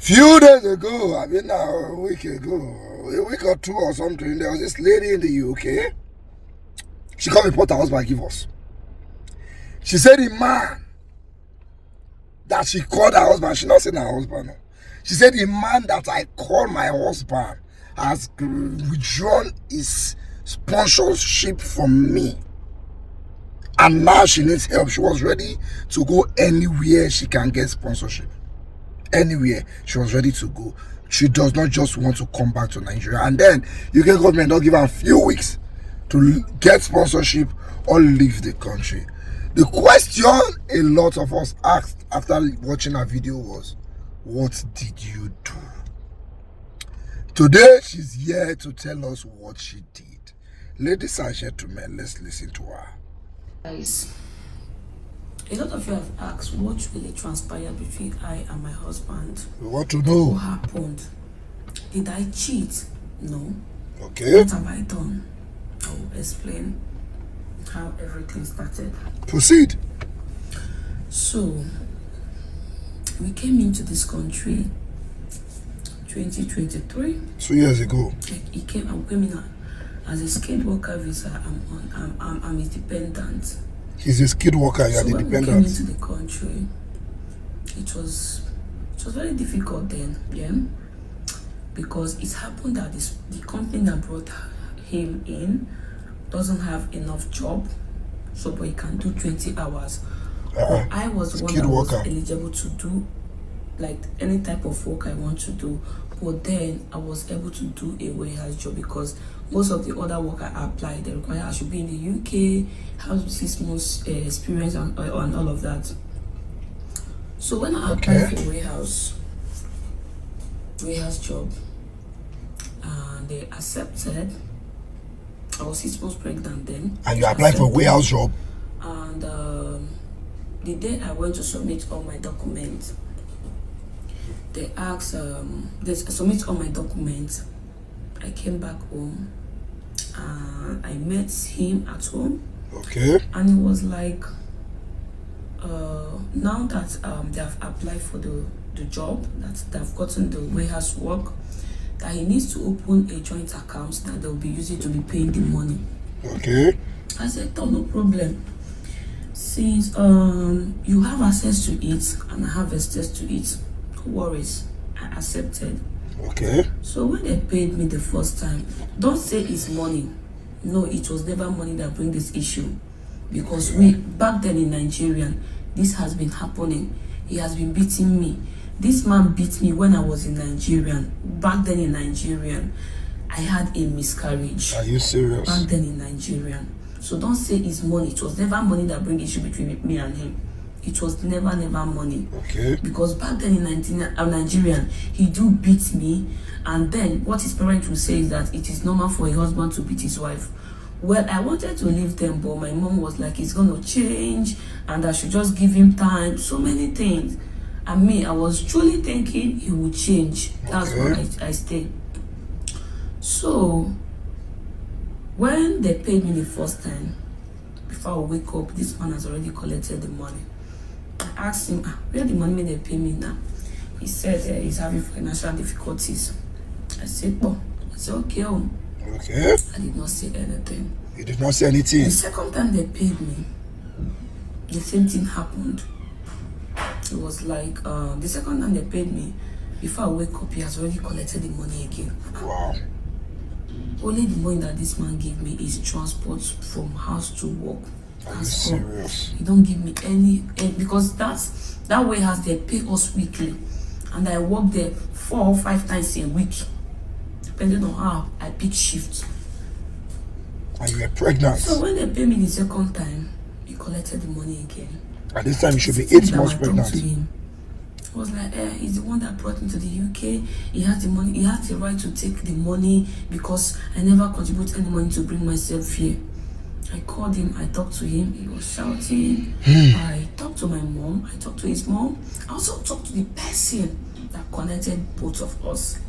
Few days ago, I mean now a week ago, a week or two or something, there was this lady in the UK. She called report her husband give us. She said the man that she called her husband, she not saying her husband. No. She said the man that I called my husband has withdrawn his sponsorship from me. And now she needs help. She was ready to go anywhere she can get sponsorship. Anywhere she was ready to go. She does not just want to come back to Nigeria. And then UK government don't give her a few weeks to get sponsorship or leave the country. The question a lot of us asked after watching her video was, what did you do? Today she's here to tell us what she did. Ladies and gentlemen, let's listen to her. Guys, a lot of you have asked what really transpired between I and my husband. We want to know. What happened? Did I cheat? No. Okay. What have I done? I will explain how everything started. Proceed. So, we came into this country 2023. 2 years ago. I came in as a skilled worker visa. I'm a dependent. He's a skilled worker, you're the dependent. When we came into the country, it was very difficult then, yeah, because it happened that the company that brought him in doesn't have enough job, so but he can do 20 hours. But I was the one that was eligible to do like any type of work I want to do, but then I was able to do a warehouse job because most of the other work I applied, they require I should be in the UK, have 6 months experience and all of that. So when I applied for warehouse job, they accepted. I was 6 months pregnant then. And you applied for warehouse job? And the day I went to submit all my documents, they asked, they submit all my documents. I came back home and I met him at home. Okay. And it was like, now that they have applied for the job, that they've gotten the warehouse work, that he needs to open a joint account that they'll be using to be paying the money. Okay. I said, oh, no problem. Since you have access to it and I have access to it, no worries. I accepted. Okay. So when they paid me the first time, don't say it's money. No, it was never money that bring this issue. Because back then in Nigeria, this has been happening. He has been beating me. This man beat me when I was in Nigeria. Back then in Nigeria, I had a miscarriage. Are you serious? Back then in Nigeria. So don't say it's money. It was never money that bring issue between me and him. It was never money. Okay. Because back then in Nigeria, he do beat me, and then what his parents will say is that it is normal for a husband to beat his wife. Well, I wanted to leave them, but my mom was like, it's gonna change, and I should just give him time. So many things. And me, I was truly thinking he would change. That's why I stayed. So when they paid me the first time, before I wake up, this man has already collected the money. I asked him, where the money they pay me now? He said he's having financial difficulties. I said, oh, it's okay. Okay. I did not say anything. You did not say anything? The second time they paid me, the same thing happened. It was like, the second time they paid me, before I wake up, he has already collected the money again. Wow. Only the money that this man gave me is transport from house to work. Are you serious? He don't give me any because that warehouse they pay us weekly, and I work there 4 or 5 times a week, depending on how I pick shifts. And you were pregnant. So when they pay me the second time, he collected the money again. At this time, you should be 8 months pregnant. I was like, he's the one that brought me to the UK. He has the money. He has the right to take the money because I never contribute any money to bring myself here. I called him. I talked to him. He was shouting. I talked to my mom. I talked to his mom. I also talked to the person that connected both of us.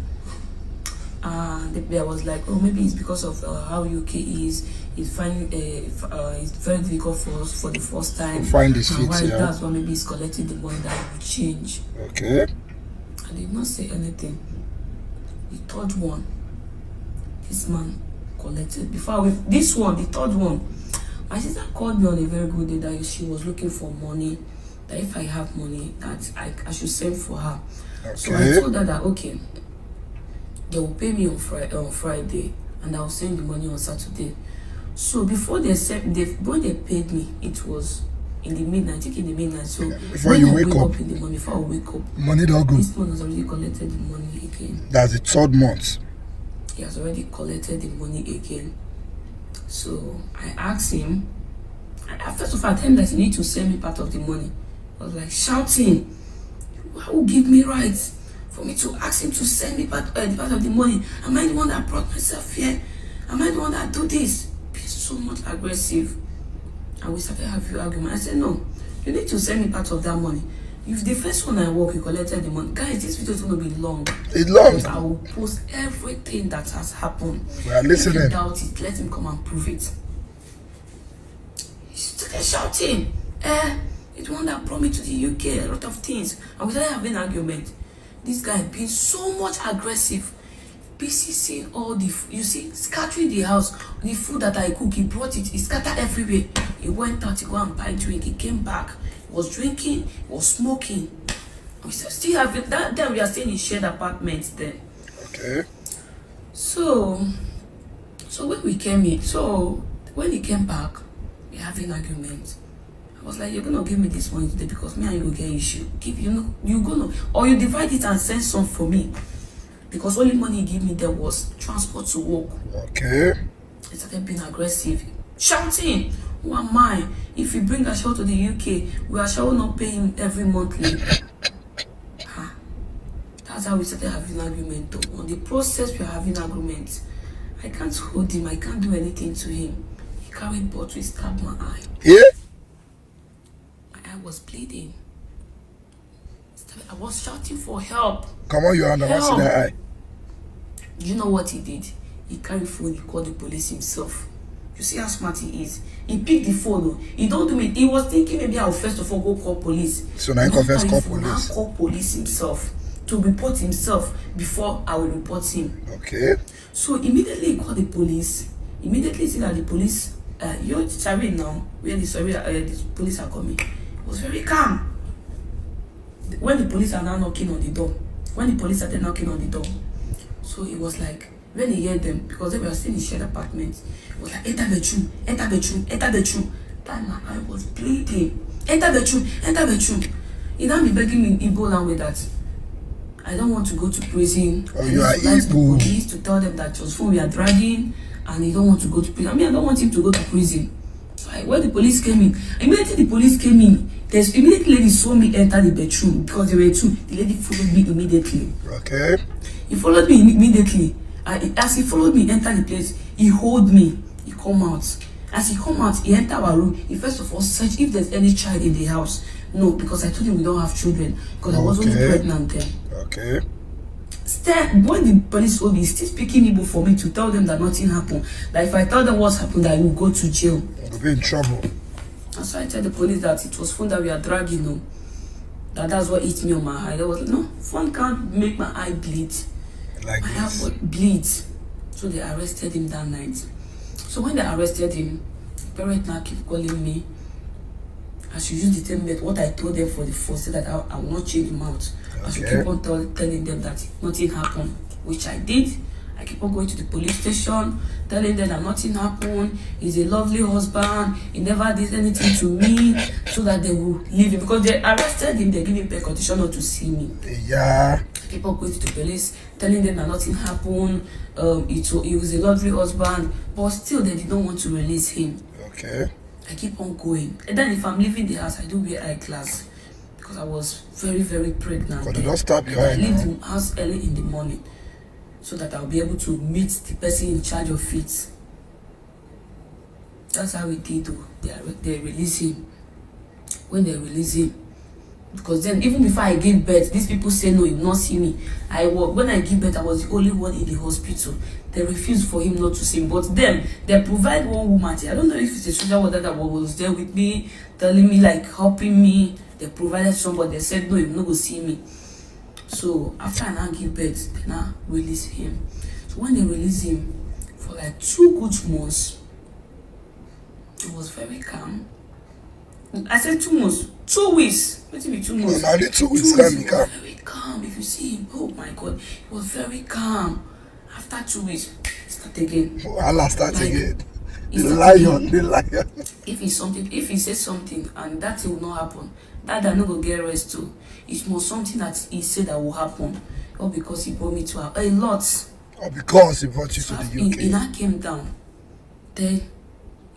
I was like, oh, maybe it's because of how UK is. It's very difficult for us for the first time. Find this fit, That's why maybe he's collecting the money that will change. Okay. I did not say anything. The third one, this man collected. The third one, my sister called me on a very good day that she was looking for money. That if I have money, that I should send for her. Okay. So I told her that okay, they will pay me on Friday, and I'll send the money on Saturday. So before when they paid me, it was in the midnight. I think in the midnight. So before you wake up in the morning, before I wake up, money don't go. this man has already collected the money again. That's the 3rd month. He has already collected the money again. So I asked him. First of all, I told him that he need to send me part of the money. I was like shouting, "Who will give me rights for me to ask him to send me part of the money? Am I the one that brought myself here? Am I the one that do this?" Being so much aggressive. And we started having argument. I said, "No, you need to send me part of that money. If the first one I work, you collected the money." Guys, this video is going to be long. It's long. Because I will post everything that has happened. We are listening. If you doubt it, let him come and prove it. He started shouting, it's the one that brought me to the UK, a lot of things. And we started having an argument. This guy being so much aggressive. BCC all the, you see, scattering the house. The food that I cook, he brought it, he scattered everywhere. He went out to go and buy drink. He came back, he was drinking, he was smoking. We still have it. That time we are staying in shared apartments then. Okay. So when we came in, when he came back, we having an argument. I was like, "You're gonna give me this money today because me and you will get issue. You're gonna, or you divide it and send some for me." Because only money he gave me there was transport to work. Okay. He started being aggressive, shouting, "Who am I? If you bring Ashao to the UK, we Ashao not pay him every monthly." That's how we started having an argument. Though. On the process, we are having arguments. I can't hold him. I can't do anything to him. He carried bottle, he stabbed my eye. Yeah. My eye was bleeding. I was shouting for help. Come on, you are see that eye. You know what he did? He carried phone, he called the police himself. You see how smart he is. He picked the phone. Though. He don't do it. He was thinking maybe I'll first of all go call police. So now he confess call police. Now call police himself to report himself before I will report him. Okay. So immediately he called the police. Immediately see that the police, you're sorry now, where the police are coming. It was very calm. When the police are now knocking on the door, so it was like, when he heard them, because they were still in shared apartments, it was like, "Enter bedroom, enter bedroom, enter bedroom." That my eye was bleeding. "Enter bedroom, enter bedroom." He now be begging me in Igbo language that I don't want to go to prison. Oh, you are Igbo. Igbo. He used to tell them that just phone we are dragging, and he don't want to go to prison. I mean, I don't want him to go to prison. So when the police came in, immediately the lady saw me enter the bedroom because there were two. The lady followed me immediately. Okay. He followed me immediately. As he followed me enter the place, he hold me. He come out. As he come out, he enter our room. He first of all search if there's any child in the house. No, because I told him we don't have children because I was only pregnant then. Okay. When the police told me, he's still speaking Igbo for me to tell them that nothing happened. That if I tell them what's happened, I will go to jail. You'll be in trouble. And so I tell the police that it was phone that we are dragging, no. That's what hit me on my eye. They was like, "No, phone can't make my eye bleed." Like my this. eye bleeds. So they arrested him that night. So when they arrested him, parents now keep calling me. I should use the same method. What I told them for the first, said that I will not change him out. I should keep on telling them that nothing happened, which I did. I keep on going to the police station, telling them that nothing happened. He's a lovely husband. He never did anything to me, so that they will leave him. Because they arrested him, they give him a condition not to see me. Yeah. I keep on going to the police, telling them that nothing happened. He was a lovely husband, but still they did not want to release him. Okay. I keep on going. And then if I'm leaving the house, I do wear eyeglass because I was very, very pregnant. But don't stop your I eye leave now. the house early in the morning so that I'll be able to meet the person in charge of it. That's how it did though. They release him. When they release him, because then even before I gave birth, these people say no, you will not see me. When I give birth, I was the only one in the hospital. They refused for him not to see me. But then they provide one woman. I don't know if it's a social worker that was there with me, telling me, like helping me. They provided somebody. They said no, you will not go see me. So after I now give birth, they now release him. So when they release him, for like 2 good months, it was very calm. I said 2 months, 2 weeks. What be 2 months? No, 2 weeks calm. Very calm. If you see him, oh my God, it was very calm. After 2 weeks, start again. Allah start again. The lion. If he says something and that will not happen, that I no go get rest too. It's more something that he said that will happen, or because he brought me to a lot. Or because he brought you to the UK. He now came down. Then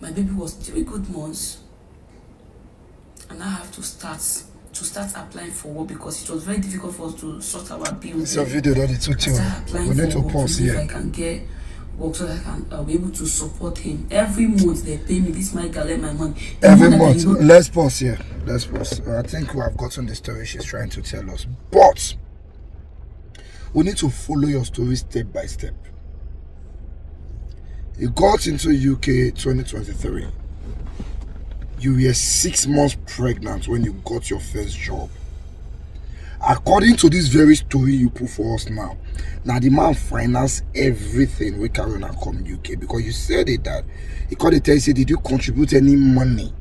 my baby was 3 good months, and I have to start applying for work because it was very difficult for us to sort our bills. It's your video that it's too. We need to pause here. I can get work so that I can be able to support him. Every month they pay me. This my girl, my money. Every month. Let's pause here. Let's pause. I think we have gotten the story she's trying to tell us. But we need to follow your story step by step. You got into UK 2023. You were 6 months pregnant when you got your first job. According to this very story you put for us now the man financed everything we carry on come UK, because you said it that he called it and said, did you contribute any money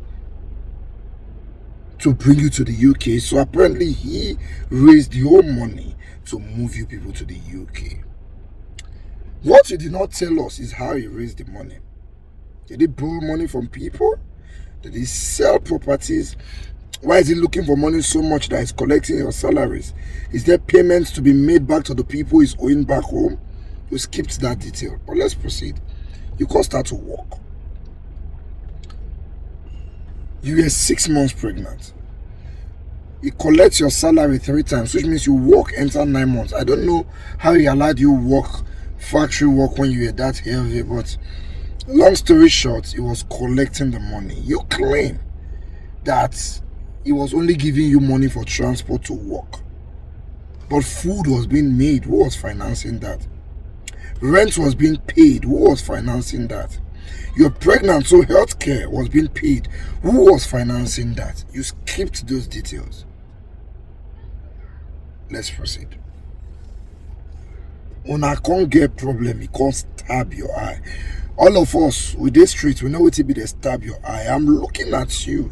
to bring you to the UK? So apparently he raised your money to move you people to the UK. What you did not tell us is how he raised the money. Did he borrow money from people? Did he sell properties? Why is he looking for money so much that he's collecting your salaries? Is there payments to be made back to the people he's owing back home? We skipped that detail, but let's proceed. You can start to work. You were 6 months pregnant. He collects your salary 3 times, which means you work enter 9 months. I don't know how he allowed you work factory work when you were that heavy, but long story short, he was collecting the money. You claim that he was only giving you money for transport to work, but food was being made. Who was financing that? Rent was being paid. Who was financing that? You're pregnant, so healthcare was being paid. Who was financing that? You skipped those details. Let's proceed. Una can't get problem, he can't stab your eye. All of us with this street, we know what it be they stab your eye. I'm looking at you.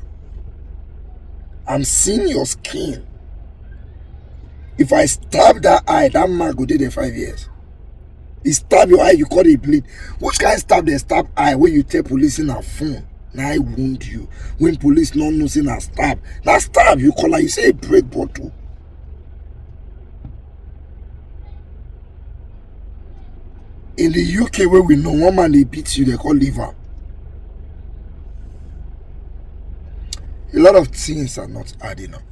I'm seeing your skin. If I stab that eye, that man go there 5 years. He stab your eye, you call it bleed. Which kind stab they stab eye when you tell police in a phone? Now I wound you. When police not know say na stab. Now stab, you call her, you say break bottle. In the UK where we know one man they beat you, they call liver. A lot of things are not adding up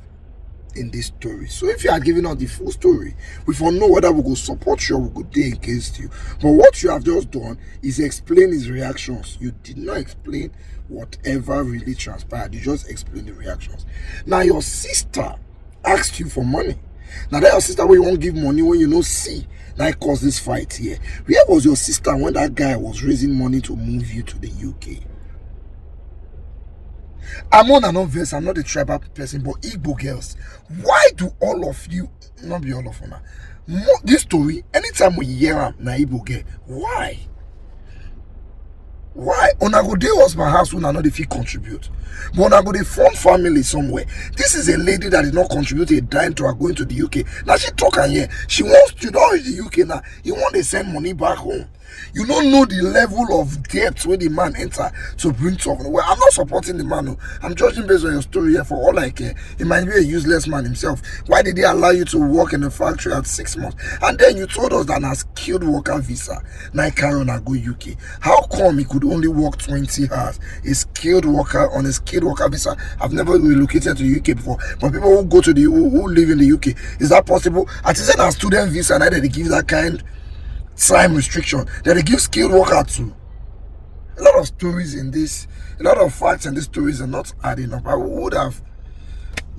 in this story. So if you had given us the full story, we will know whether we go support you or we go day against you. But what you have just done is explain his reactions. You did not explain whatever really transpired. You just explained the reactions. Now your sister asked you for money. Now that your sister when you won't give money when you know see. Now it caused this fight here. Where was your sister when that guy was raising money to move you to the UK? I'm on and verse. I'm not a tribal person, but Igbo girls, why do all of you, not be all of them, this story, anytime we hear them, na Igbo girl, why? Why? Una go dey husband house when I know if you contribute. But una go dey form family somewhere. This is a lady that did not contribute a dime to her going to the UK. Now she talk and here. She wants to know the UK now. You want to send money back home. You don't know the level of debt where the man enter to bring something. Well, I'm not supporting the man. No. I'm judging based on your story here. For all I care, he might be a useless man himself. Why did they allow you to work in the factory at 6 months? And then you told us that a skilled worker visa, now he carry on and go UK. How come he could only work 20 hours? A skilled worker on a skilled worker visa. I've never relocated to the UK before. But people who go to the who live in the UK, is that possible? At least a student visa, and they give that kind time restriction that they give skilled worker to. A lot of stories in this, a lot of facts in these stories are not adding up. I would have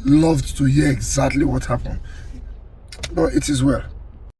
loved to hear exactly what happened, but it is well.